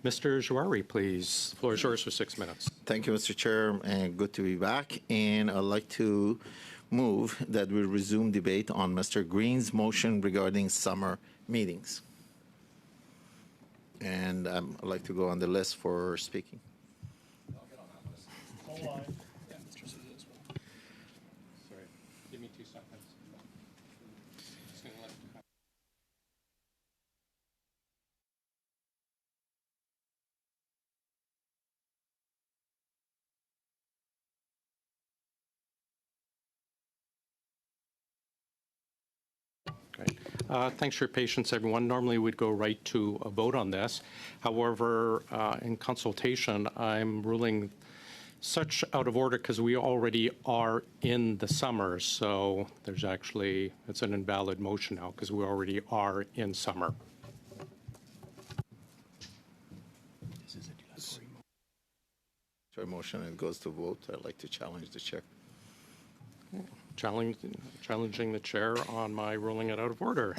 Mr. Jouari, please. The floor is yours for 6 minutes. Thank you, Mr. Chair, and good to be back. And I'd like to move that we resume debate on Mr. Green's motion regarding summer meetings. And I'd like to go on the list for speaking. I'll get on that list. Hold on. Yeah, Mr. City as well. Sorry. Give me 2 seconds. Just gonna let you have Great. Thanks for your patience, everyone. Normally, we'd go right to a vote on this. However, in consultation, I'm ruling such out of order because we already are in the summer. So there's actually, it's an invalid motion now because we already are in summer. Sorry, motion and it goes to vote. I'd like to challenge the chair. Challenging the chair on my ruling it out of order.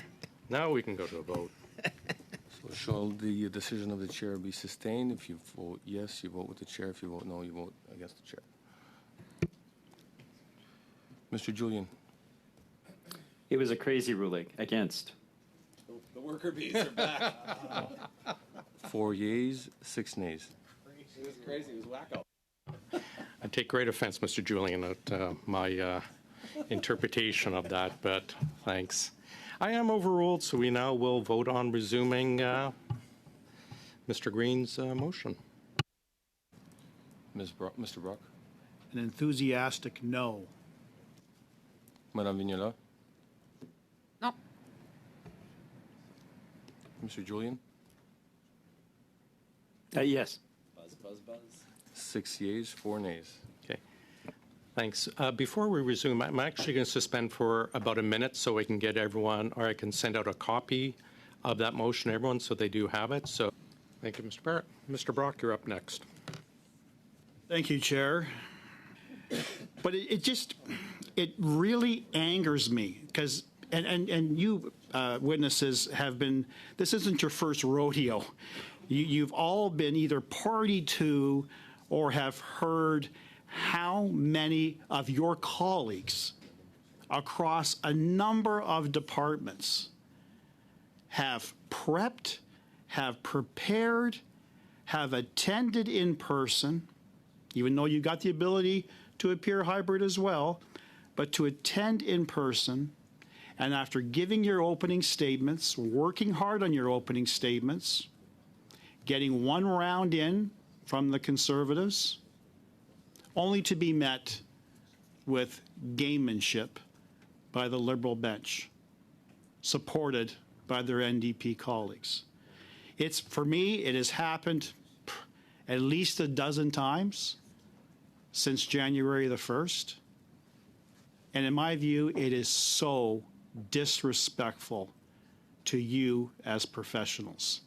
Now we can go to a vote. So shall the decision of the chair be sustained? If you vote yes, you vote with the chair. If you vote no, you vote against the chair. Mr. Julian. It was a crazy ruling. Against. The worker bees are back. 4 yeas, 6 nays. It was crazy. It was wacko. I take great offense, Mr. Julian, at my interpretation of that, but thanks. I am overruled, so we now will vote on resuming Mr. Green's motion. Mr. Brock. An enthusiastic no. Madame Vignola. No. Mr. Julian. Yes. Buzz, buzz, buzz. 6 yeas, 4 nays. Okay. Thanks. Before we resume, I'm actually going to suspend for about a minute so I can get everyone, or I can send out a copy of that motion to everyone so they do have it. So thank you, Mr. Barrett. Mr. Brock, you're up next. Thank you, Chair. But it really angers me because, and you witnesses have been, this isn't your first rodeo. You've all been either party to or have heard how many of your colleagues across a number of departments have prepped, have prepared, have attended in person, even though you got the ability to appear hybrid as well, but to attend in person, and after giving your opening statements, working hard on your opening statements, getting one round in from the Conservatives, only to be met with gamemanship by the Liberal bench, supported by their NDP colleagues. For me, it has happened at least a dozen times since January the 1st. And in my view, it is so disrespectful to you as professionals.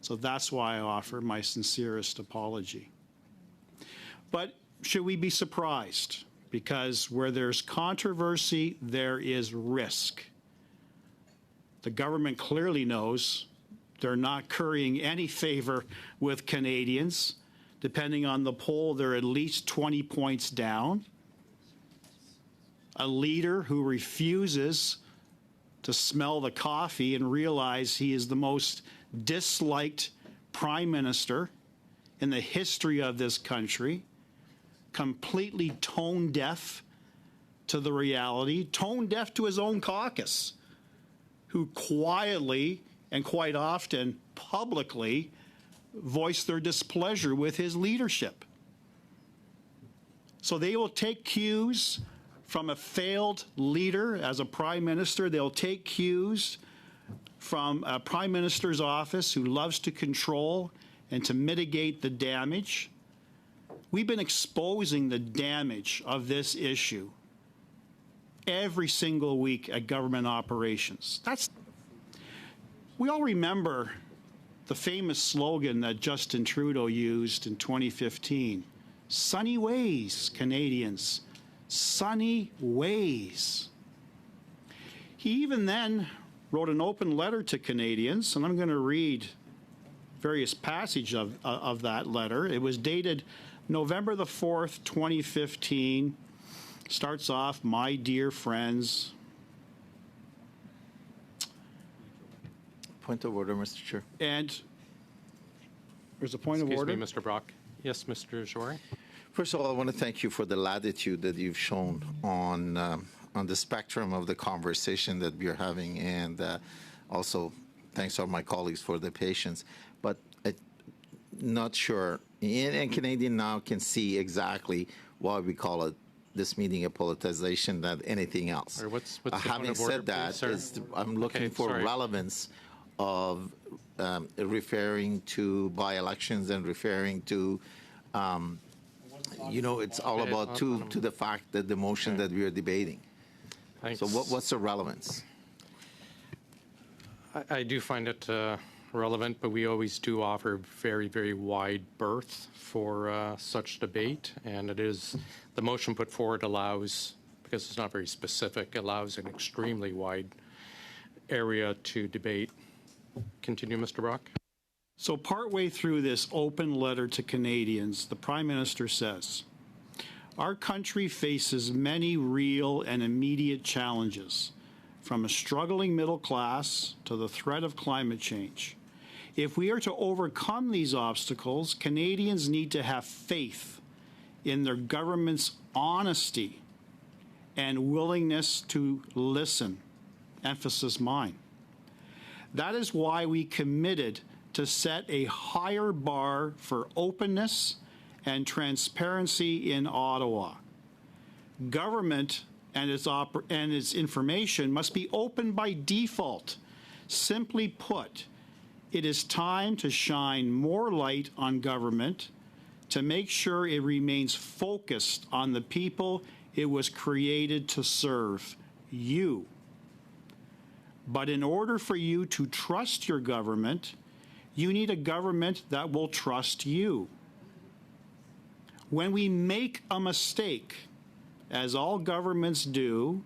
So that's why I offer my sincerest apology. But should we be surprised? Because where there's controversy, there is risk. The government clearly knows they're not currying any favor with Canadians. Depending on the poll, they're at least 20 points down. A leader who refuses to smell the coffee and realize he is the most disliked prime minister in the history of this country, completely tone deaf to the reality, tone deaf to his own caucus, who quietly and quite often publicly voice their displeasure with his leadership. So they will take cues from a failed leader as a prime minister. They'll take cues from a prime minister's office who loves to control and to mitigate the damage. We've been exposing the damage of this issue every single week at government operations. We all remember the famous slogan that Justin Trudeau used in 2015, "Sunny ways, Canadians, sunny ways." He even then wrote an open letter to Canadians, and I'm going to read various passages of that letter. It was dated November the 4th, 2015. Starts off, "My dear friends." Point of order, Mr. Chair. And there's a point of Excuse order. me, Mr. Brock. Yes, Mr. Jory? First of all, I want to thank you for the latitude that you've shown on the spectrum of the conversation that we're having, and also thanks to all my colleagues for the patience. But I'm not sure, and Canadian now can see exactly why we call it this meeting a politicization than anything else. Or what's the point Having of order, said that, please, sir? I'm looking Okay, for sorry. relevance of referring to by-elections and referring to, it's all Okay, about to the fact that the motion that we are debating. Thanks. So what's the relevance? I do find it relevant, but we always do offer very, very wide berth for such debate, and it is, the motion put forward allows, because it's not very specific, allows an extremely wide area to debate. Continue, Mr. Brock. So partway through this open letter to Canadians, the Prime Minister says, "Our country faces many real and immediate challenges, from a struggling middle class to the threat of climate change. If we are to overcome these obstacles, Canadians need to have faith in their government's honesty and willingness to listen." Emphasis mine. "That is why we committed to set a higher bar for openness and transparency in Ottawa. Government and its information must be open by default. Simply put, it is time to shine more light on government to make sure it remains focused on the people it was created to serve, you. But in order for you to trust your government, you need a government that will trust you. When we make a mistake, as all governments do,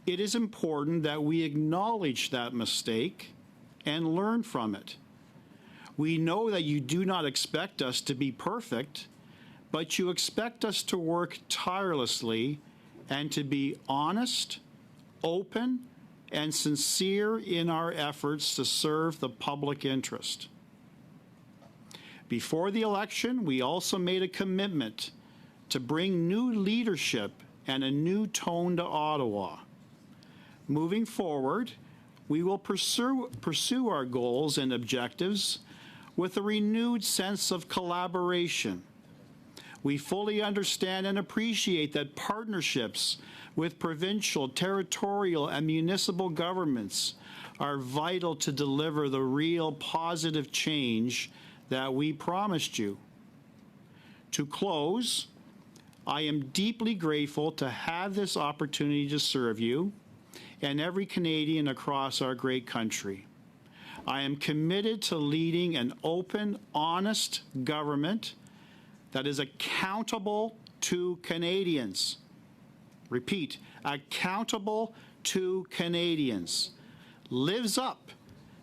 it is important that we acknowledge that mistake and learn from it. We know that you do not expect us to be perfect, but you expect us to work tirelessly and to be honest, open, and sincere in our efforts to serve the public interest. Before the election, we also made a commitment to bring new leadership and a new tone to Ottawa. Moving forward, we will pursue our goals and objectives with a renewed sense of collaboration. We fully understand and appreciate that partnerships with provincial, territorial, and municipal governments are vital to deliver the real positive change that we promised you. To close, I am deeply grateful to have this opportunity to serve you and every Canadian across our great country. I am committed to leading an open, honest government that is accountable to Canadians. Repeat, accountable to Canadians. Lives up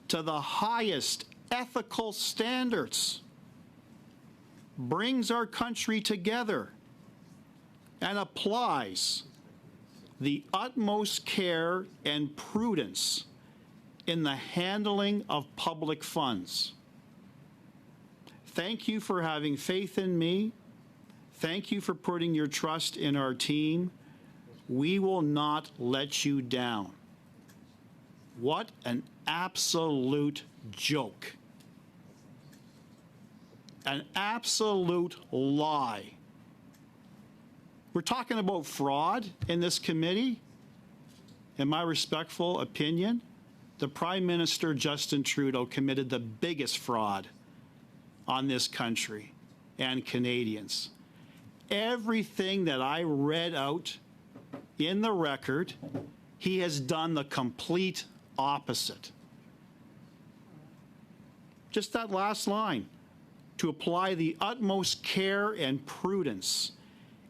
to the highest ethical standards. Brings our country together and applies the utmost care and prudence in the handling of public funds. Thank you for having faith in me. Thank you for putting your trust in our team. We will not let you down. What an absolute joke. An absolute lie. We're talking about fraud in this committee. In my respectful opinion, the Prime Minister, Justin Trudeau, committed the biggest fraud on this country and Canadians. Everything that I read out in the record, he has done the complete opposite. Just that last line, to apply the utmost care and prudence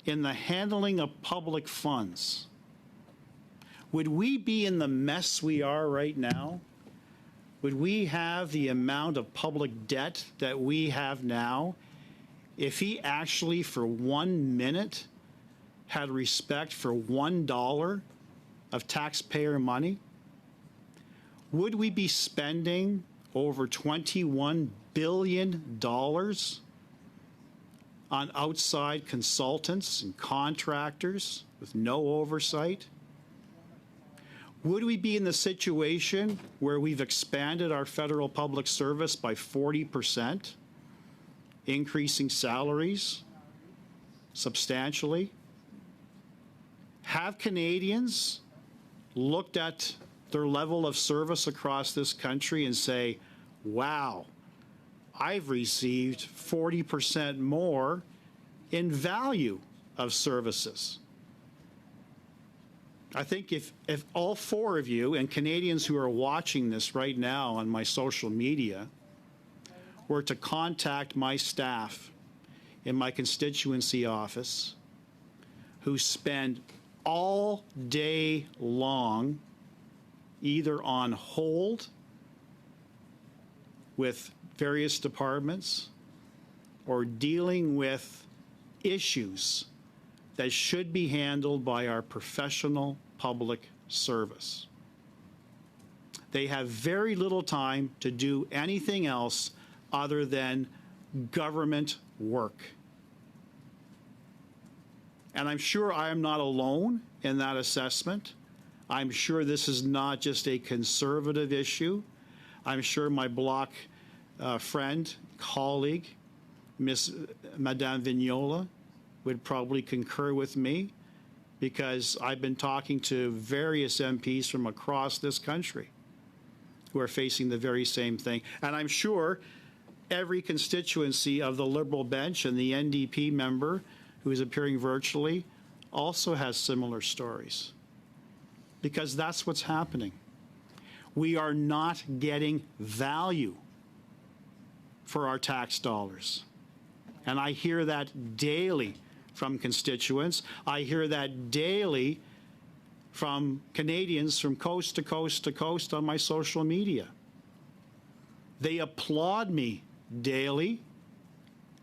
in the handling of public funds. Would we be in the mess we are right now would we have the amount of public debt that we have now if he actually for 1 minute had respect for $1 of taxpayer money? Would we be spending over $21 billion on outside consultants and contractors with no oversight? Would we be in the situation where we've expanded our federal public service by 40%, increasing salaries substantially? Have Canadians looked at their level of service across this country and say, wow, I've received 40% more in value of services? I think if all four of you and Canadians who are watching this right now on my social media were to contact my staff in my constituency office, who spend all day long either on hold with various departments or dealing with issues that should be handled by our professional public service. They have very little time to do anything else other than government work. And I'm sure I am not alone in that assessment. I'm sure this is not just a conservative issue. I'm sure my Bloc friend, colleague, Madame Vignola, would probably concur with me, because I've been talking to various MPs from across this country who are facing the very same thing. And I'm sure every constituency of the Liberal bench and the NDP member who is appearing virtually also has similar stories, because that's what's happening. We are not getting value for our tax dollars. And I hear that daily from constituents. I hear that daily from Canadians from coast to coast to coast on my social media. They applaud me daily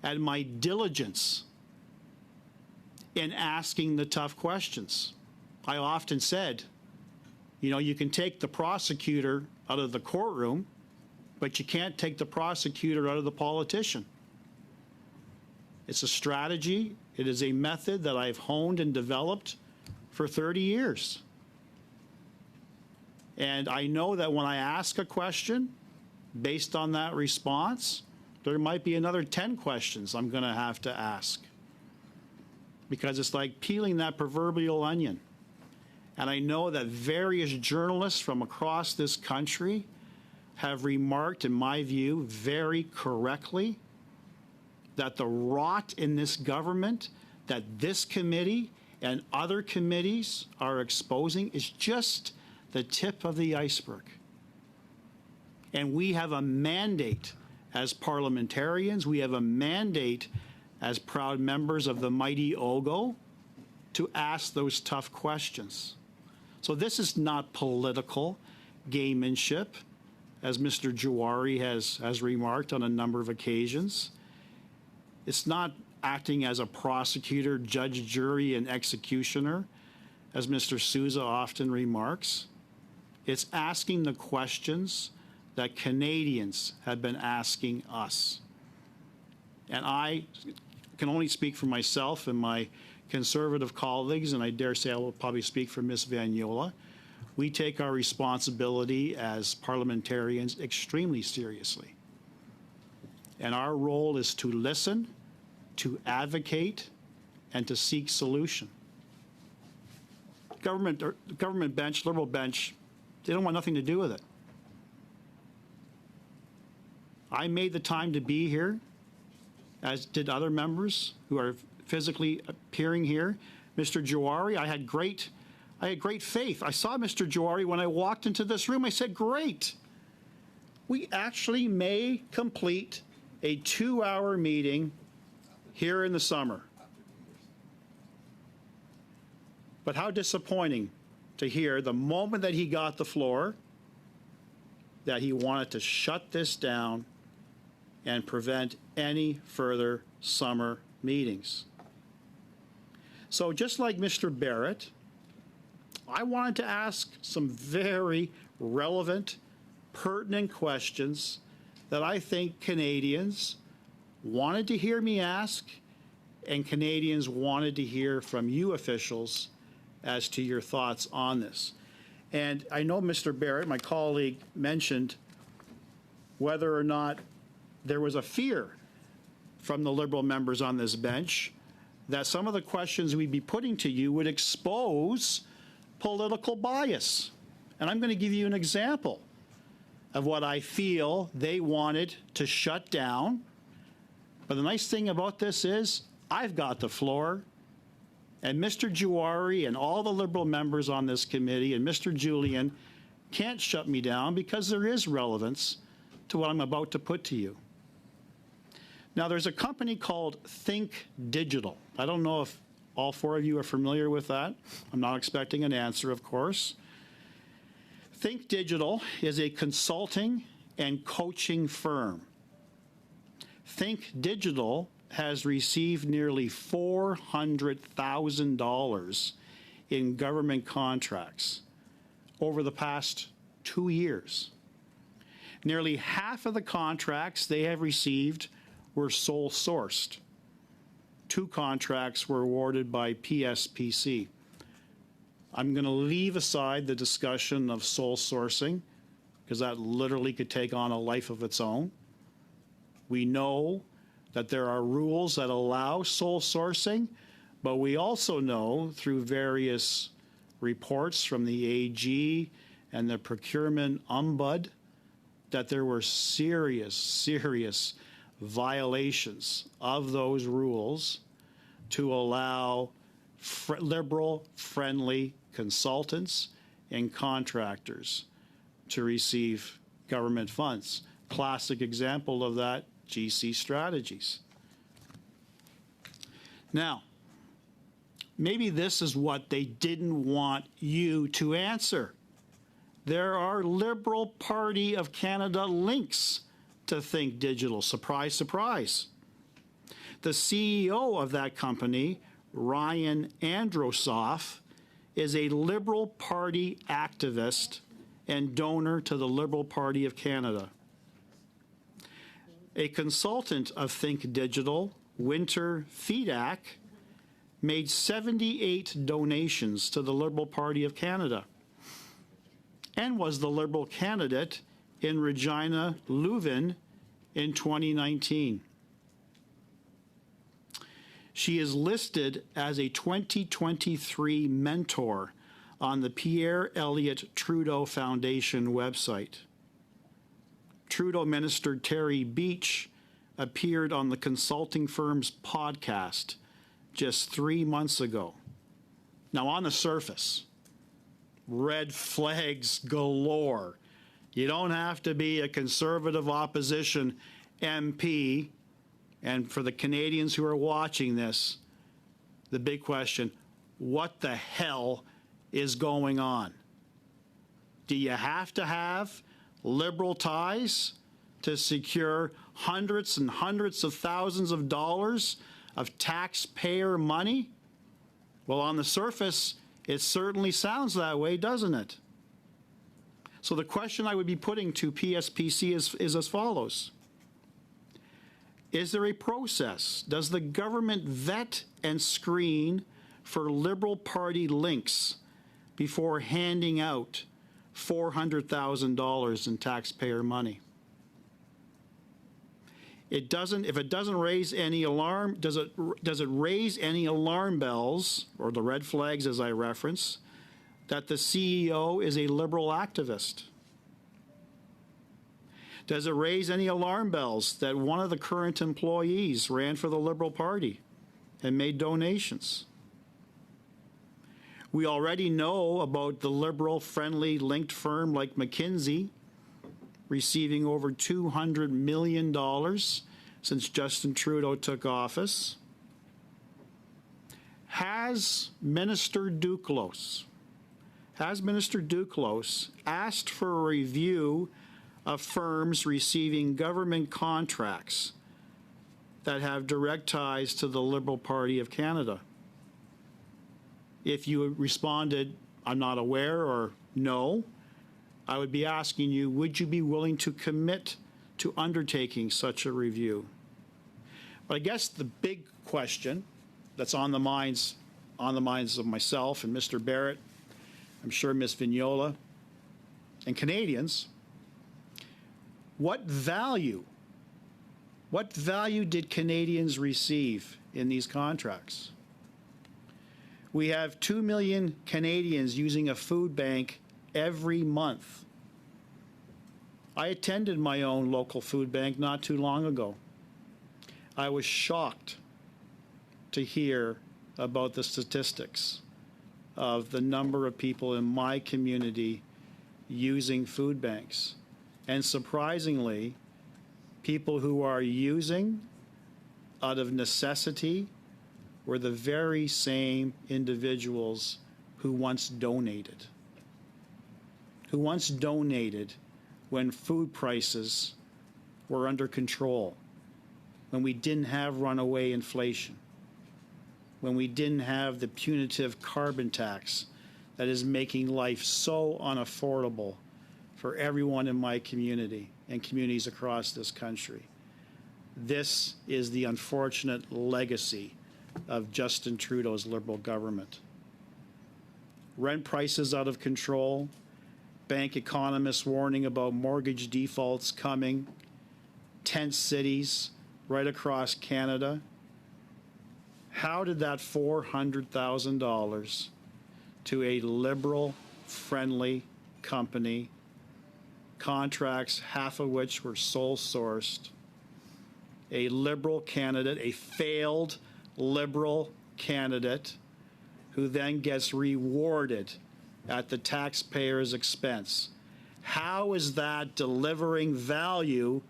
at my diligence in asking the tough questions. I often said, you know, you can take the prosecutor out of the courtroom, but you can't take the prosecutor out of the politician. It's a strategy. It is a method that I've honed and developed for 30 years. And I know that when I ask a question, based on that response, there might be another 10 questions I'm going to have to ask. Because it's like peeling that proverbial onion. And I know that various journalists from across this country have remarked, in my view, very correctly, that the rot in this government that this committee and other committees are exposing is just the tip of the iceberg. And we have a mandate as parliamentarians, we have a mandate as proud members of the mighty OGO to ask those tough questions. So this is not political gamemanship, as Mr. Jawari has remarked on a number of occasions. It's not acting as a prosecutor, judge, jury, and executioner, as Mr. Sousa often remarks. It's asking the questions that Canadians have been asking us. And I can only speak for myself and my Conservative colleagues, and I dare say I will probably speak for Ms. Vignola. We take our responsibility as parliamentarians extremely seriously. And our role is to listen, to advocate, and to seek solution. Government bench, Liberal bench, they don't want nothing to do with it. I made the time to be here, as did other members who are physically appearing here. Mr. Jawari, I had great faith. I saw Mr. Jawari when I walked into this room. I said, great. We actually may complete a 2-hour meeting here in the summer. But how disappointing to hear the moment that he got the floor, that he wanted to shut this down and prevent any further summer meetings. So just like Mr. Barrett, I wanted to ask some very relevant, pertinent questions that I think Canadians wanted to hear me ask, and Canadians wanted to hear from you officials as to your thoughts on this. And I know Mr. Barrett, my colleague, mentioned whether or not there was a fear from the Liberal members on this bench that some of the questions we'd be putting to you would expose political bias. And I'm going to give you an example of what I feel they wanted to shut down. But the nice thing about this is I've got the floor, and Mr. Juari and all the Liberal members on this committee and Mr. Julian can't shut me down because there is relevance to what I'm about to put to you. Now, there's a company called Think Digital. I don't know if all four of you are familiar with that. I'm not expecting an answer, of course. Think Digital is a consulting and coaching firm. Think Digital has received nearly $400,000 in government contracts over the past 2 years. Nearly half of the contracts they have received were sole sourced. 2 contracts were awarded by PSPC. I'm going to leave aside the discussion of sole sourcing because that literally could take on a life of its own. We know that there are rules that allow sole sourcing, but we also know through various reports from the AG and the Procurement Ombud that there were serious violations of those rules to allow Liberal-friendly consultants and contractors to receive government funds. Classic example of that, GC Strategies. Now, maybe this is what they didn't want you to answer. There are Liberal Party of Canada links to Think Digital. Surprise, surprise. The CEO of that company, Ryan Androsoff, is a Liberal Party activist and donor to the Liberal Party of Canada. A consultant of Think Digital, Winter Fedak, made 78 donations to the Liberal Party of Canada and was the Liberal candidate in Regina Leuven in 2019. She is listed as a 2023 mentor on the Pierre Elliott Trudeau Foundation website. Trudeau Minister Terry Beach appeared on the consulting firm's podcast just 3 months ago. Now, on the surface, red flags galore. You don't have to be a Conservative opposition MP. And for the Canadians who are watching this, the big question, what the hell is going on? Do you have to have Liberal ties to secure hundreds and hundreds of thousands of dollars of taxpayer money? Well, on the surface, it certainly sounds that way, doesn't it? So the question I would be putting to PSPC is as follows. Is there a process? Does the government vet and screen for Liberal Party links before handing out $400,000 in taxpayer money? It doesn't. If it doesn't raise any alarm, does it raise any alarm bells or the red flags, as I reference, that the CEO is a Liberal activist? Does it raise any alarm bells that one of the current employees ran for the Liberal Party and made donations? We already know about the Liberal-friendly linked firm like McKinsey receiving over $200 million since Justin Trudeau took office. Has Minister Duclos asked for a review of firms receiving government contracts that have direct ties to the Liberal Party of Canada? If you responded, I'm not aware, or no, I would be asking you, would you be willing to commit to undertaking such a review? But I guess the big question that's on the minds of myself and Mr. Barrett, I'm sure Ms. Vignola, and Canadians, what value did Canadians receive in these contracts? We have 2 million Canadians using a food bank every month. I attended my own local food bank not too long ago. I was shocked to hear about the statistics of the number of people in my community using food banks. And surprisingly, people who are using out of necessity were the very same individuals who once donated. Who once donated when food prices were under control, when we didn't have runaway inflation, when we didn't have the punitive carbon tax that is making life so unaffordable for everyone in my community and communities across this country. This is the unfortunate legacy of Justin Trudeau's Liberal government. Rent prices out of control, bank economists warning about mortgage defaults coming, tent cities right across Canada. How did that $400,000 to a Liberal-friendly company, contracts half of which were sole sourced, a Liberal candidate, a failed Liberal candidate, who then gets rewarded at the taxpayer's expense? How is that delivering value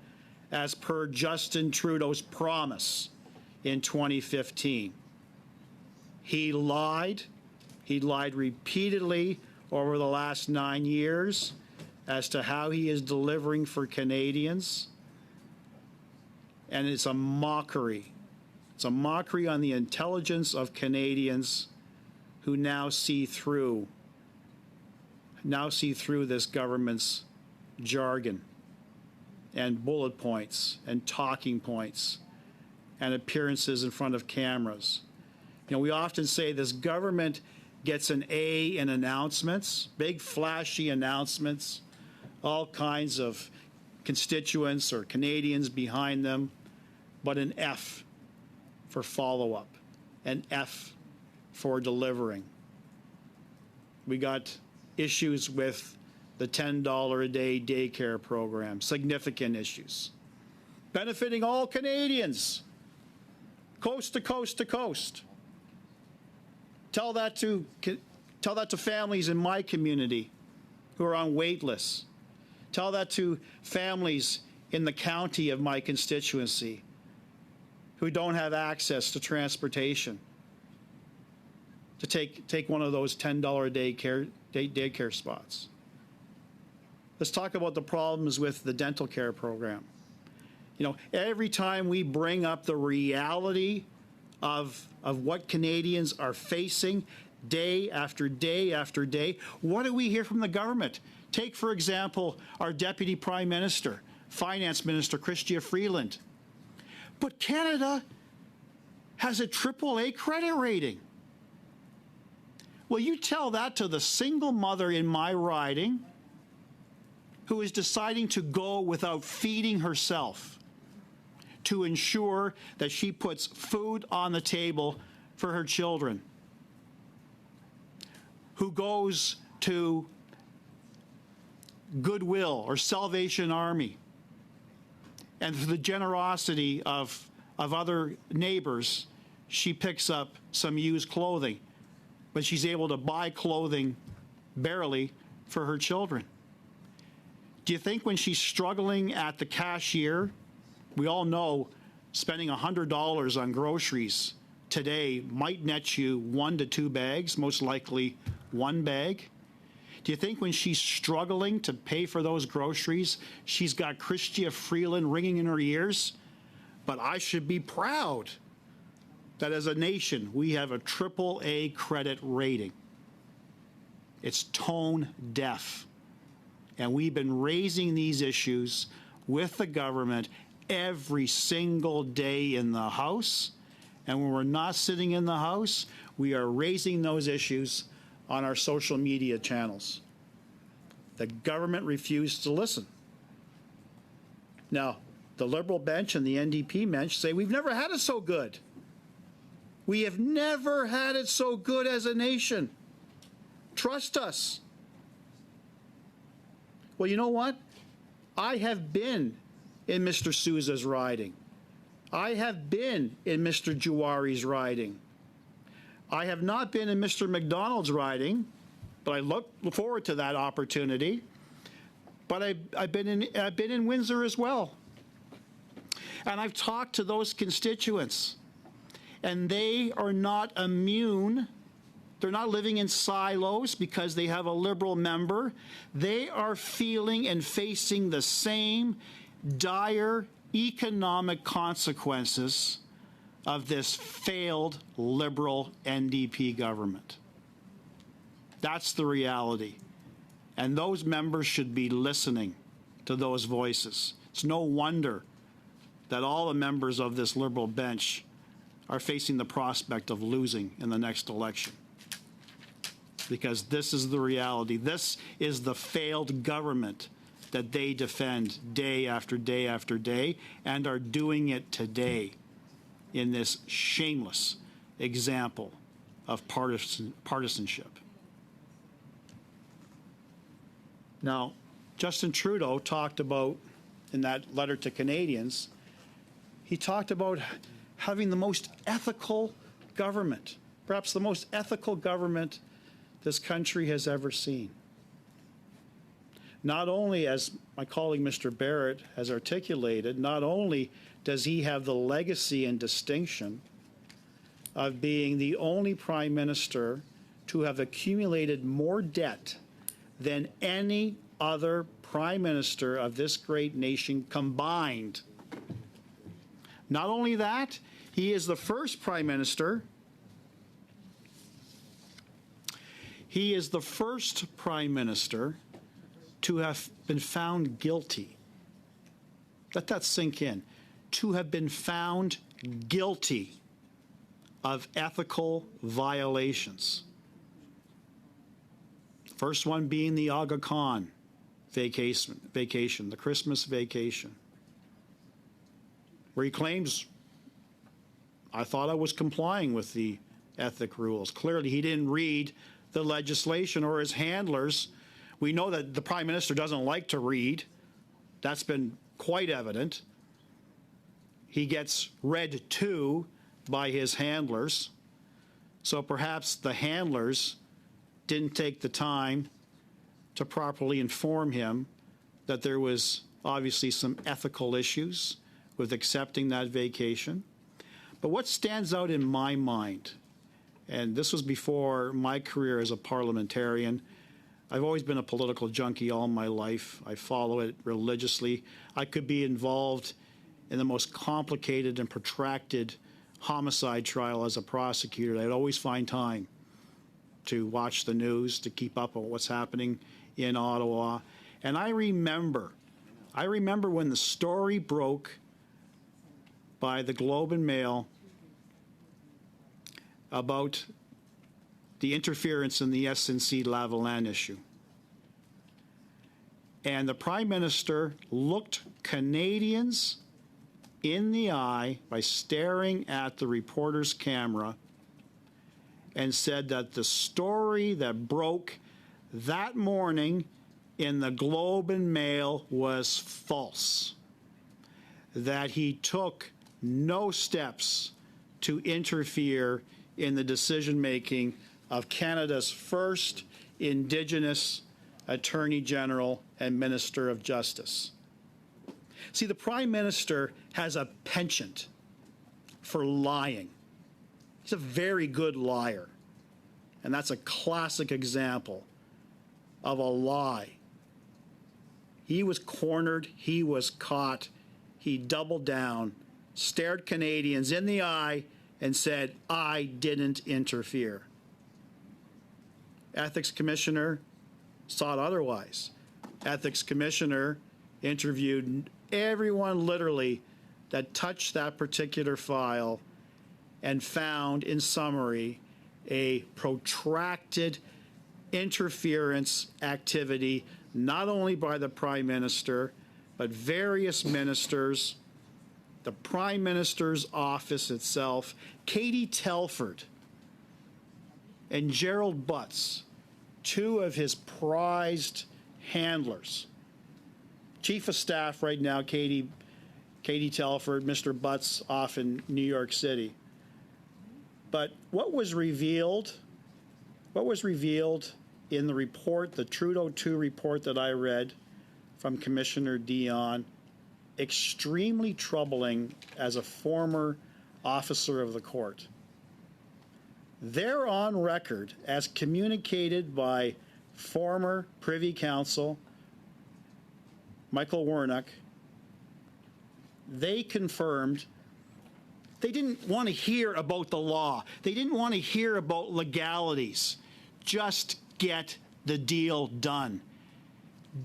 as per Justin Trudeau's promise in 2015? He lied. He lied repeatedly over the last 9 years as to how he is delivering for Canadians. And it's a mockery. It's a mockery on the intelligence of Canadians who now see through this government's jargon and bullet points and talking points and appearances in front of cameras. You know, we often say this government gets an A in announcements, big flashy announcements, all kinds of constituents or Canadians behind them, but an F for follow-up, an F for delivering. We got issues with the $10 a day daycare program, significant issues, benefiting all Canadians, coast to coast to coast. Tell that to families in my community who are on wait lists. Tell that to families in the county of my constituency who don't have access to transportation to take one of those $10 daycare spots. Let's talk about the problems with the dental care program. You know, every time we bring up the reality of what Canadians are facing day after day after day, what do we hear from the government? Take, for example, our Deputy Prime Minister, Finance Minister, FREELAND. But Canada has a AAA credit rating. Well, you tell that to the single mother in my riding who is deciding to go without feeding herself to ensure that she puts food on the table for her children, who goes to Goodwill or Salvation Army, and through the generosity of other neighbors, she picks up some used clothing, but she's able to buy clothing barely for her children. Do you think when she's struggling at the cashier, we all know spending $100 on groceries today might net you 1 to 2 bags, most likely 1 bag. Do you think when she's struggling to pay for those groceries, she's got Chrystia Freeland ringing in her ears? But I should be proud that as a nation, we have a AAA credit rating. It's tone deaf. And we've been raising these issues with the government every single day in the House. And when we're not sitting in the House, we are raising those issues on our social media channels. The government refused to listen. Now, the Liberal bench and the NDP bench say we've never had it so good. We have never had it so good as a nation. Trust us. Well, you know what? I have been in Mr. Sousa's riding. I have been in Mr. Juari's riding. I have not been in Mr. McDonald's riding, but I look forward to that opportunity. But I've been in Windsor as well. And I've talked to those constituents, and they are not immune. They're not living in silos because they have a Liberal member. They are feeling and facing the same dire economic consequences of this failed Liberal NDP government. That's the reality. And those members should be listening to those voices. It's no wonder that all the members of this Liberal bench are facing the prospect of losing in the next election. Because this is the reality. This is the failed government that they defend day after day after day, and are doing it today in this shameless example of partisanship. Now, Justin Trudeau talked about, in that letter to Canadians, he talked about having the most ethical government, perhaps the most ethical government this country has ever seen. Not only, as my colleague Mr. Barrett has articulated, not only does he have the legacy and distinction of being the only prime minister to have accumulated more debt than any other prime minister of this great nation combined. Not only that, he is the first prime minister. He is the first prime minister to have been found guilty. Let that sink in. To have been found guilty of ethical violations. First one being the Aga Khan vacation, the Christmas vacation, where he claims, I thought I was complying with the ethic rules. Clearly, he didn't read the legislation, or his handlers. We know that the Prime Minister doesn't like to read. That's been quite evident. He gets read to by his handlers. So perhaps the handlers didn't take the time to properly inform him that there was obviously some ethical issues with accepting that vacation. But what stands out in my mind, and this was before my career as a parliamentarian, I've always been a political junkie all my life. I follow it religiously. I could be involved in the most complicated and protracted homicide trial as a prosecutor. I'd always find time to watch the news, to keep up on what's happening in Ottawa. And I remember when the story broke by the Globe and Mail about the interference in the SNC Lavalin issue. And the Prime Minister looked Canadians in the eye by staring at the reporter's camera and said that the story that broke that morning in the Globe and Mail was false, that he took no steps to interfere in the decision-making of Canada's first Indigenous Attorney General and Minister of Justice. See, the Prime Minister has a penchant for lying. He's a very good liar. And that's a classic example of a lie. He was cornered. He was caught. He doubled down, stared Canadians in the eye, and said, I didn't interfere. Ethics Commissioner saw it otherwise. Ethics Commissioner interviewed everyone literally that touched that particular file and found, in summary, a protracted interference activity, not only by the Prime Minister, but various ministers, the Prime Minister's office itself, Katie Telford and Gerald Butts, two of his prized handlers. Chief of Staff right now, Katie Telford, Mr. Butts off in New York City. But what was revealed in the report, the Trudeau 2 report that I read from Commissioner Dion, extremely troubling as a former officer of the court. They're on record as communicated by former Privy Counsel Michael Warnock. They confirmed they didn't want to hear about the law. They didn't want to hear about legalities. Just get the deal done.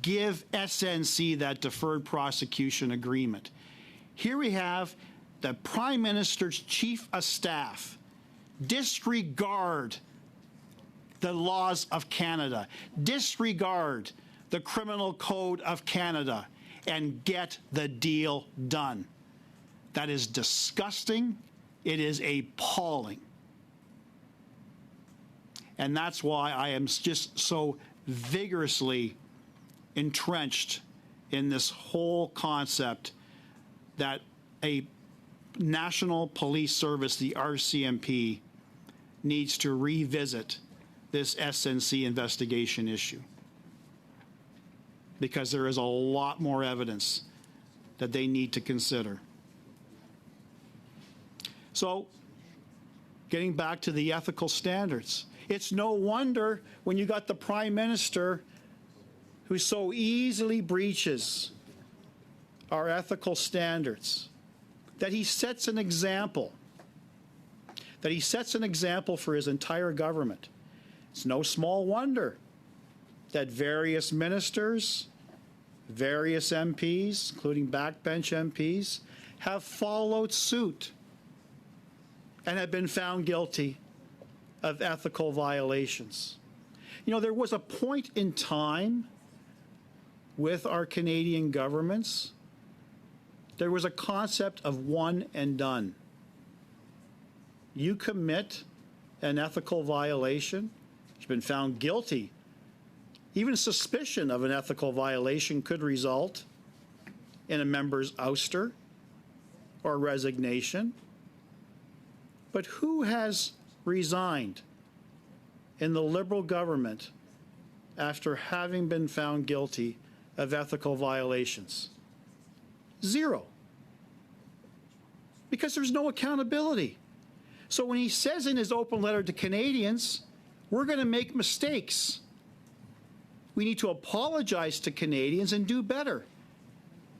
Give SNC that deferred prosecution agreement. Here we have the Prime Minister's Chief of Staff disregard the laws of Canada, disregard the Criminal Code of Canada, and get the deal done. That is disgusting. It is appalling. And that's why I am just so vigorously entrenched in this whole concept that a National Police Service, the RCMP, needs to revisit this SNC investigation issue, because there is a lot more evidence that they need to consider. So, getting back to the ethical standards, it's no wonder when you got the Prime Minister who so easily breaches our ethical standards, that he sets an example, for his entire government. It's no small wonder that various ministers, various MPs, including backbench MPs, have followed suit and have been found guilty of ethical violations. You know, there was a point in time with our Canadian governments, there was a concept of one and done. You commit an ethical violation, you've been found guilty. Even suspicion of an ethical violation could result in a member's ouster or resignation. But who has resigned in the Liberal government after having been found guilty of ethical violations? Zero. Because there's no accountability. So when he says in his open letter to Canadians, we're going to make mistakes, we need to apologize to Canadians and do better.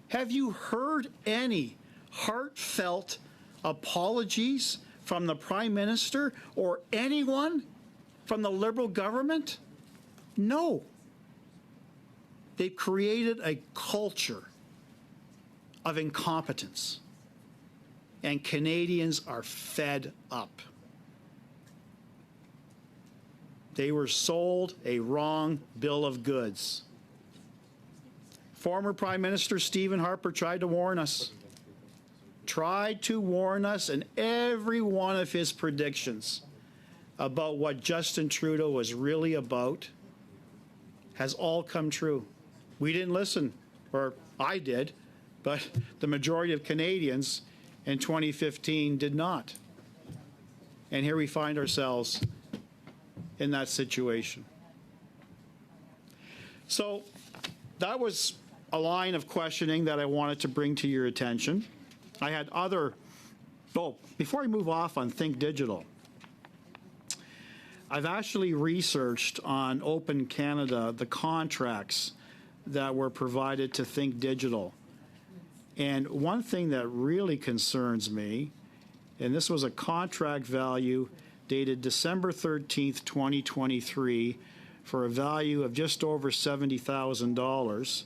Have you heard any heartfelt apologies from the Prime Minister or anyone from the Liberal government? No. They've created a culture of incompetence, and Canadians are fed up. They were sold a wrong bill of goods. Former Prime Minister Stephen Harper tried to warn us. And every one of his predictions about what Justin Trudeau was really about has all come true. We didn't listen, or I did, but the majority of Canadians in 2015 did not. And here we find ourselves in that situation. So that was a line of questioning that I wanted to bring to your attention. I had other, before I move off on Think Digital, I've actually researched on Open Canada the contracts that were provided to Think Digital. And one thing that really concerns me, and this was a contract value dated December 13th, 2023, for a value of just over $70,000.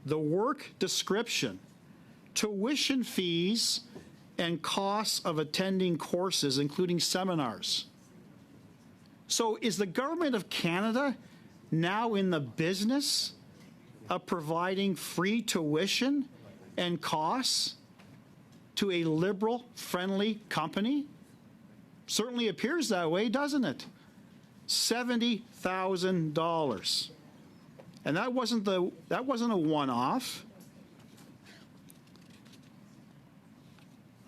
The work description, tuition fees, and costs of attending courses, including seminars. So is the government of Canada now in the business of providing free tuition and costs to a liberal-friendly company? Certainly appears that way, doesn't it? $70,000. And that wasn't a one-off.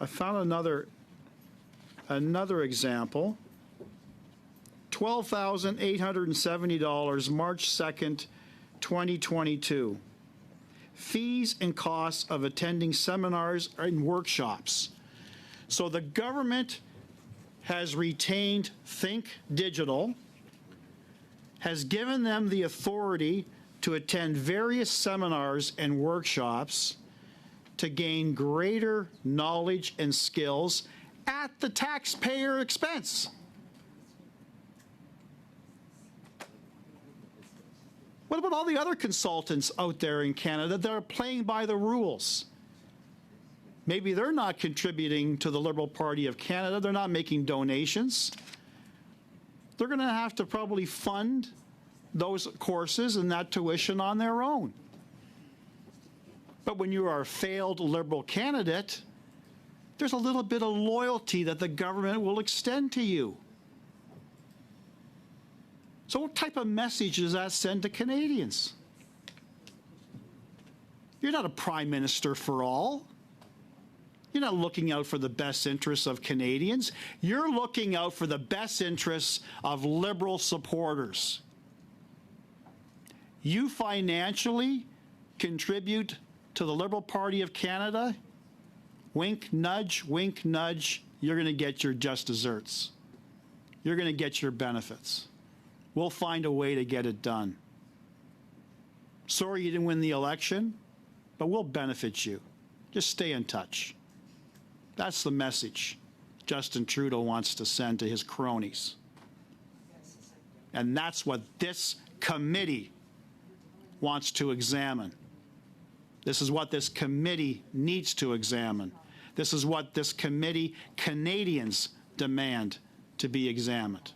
I found another example. $12,870, March 2nd, 2022. Fees and costs of attending seminars and workshops. So the government has retained Think Digital, has given them the authority to attend various seminars and workshops to gain greater knowledge and skills at the taxpayer expense. What about all the other consultants out there in Canada that are playing by the rules? Maybe they're not contributing to the Liberal Party of Canada. They're not making donations. They're going to have to probably fund those courses and that tuition on their own. But when you are a failed Liberal candidate, there's a little bit of loyalty that the government will extend to you. So what type of message does that send to Canadians? You're not a prime minister for all. You're not looking out for the best interests of Canadians. You're looking out for the best interests of Liberal supporters. You financially contribute to the Liberal Party of Canada, wink, nudge, you're going to get your just desserts. You're going to get your benefits. We'll find a way to get it done. Sorry you didn't win the election, but we'll benefit you. Just stay in touch. That's the message Justin Trudeau wants to send to his cronies. And that's what this committee wants to examine. This is what this committee needs to examine. This is what this committee, Canadians, demand to be examined.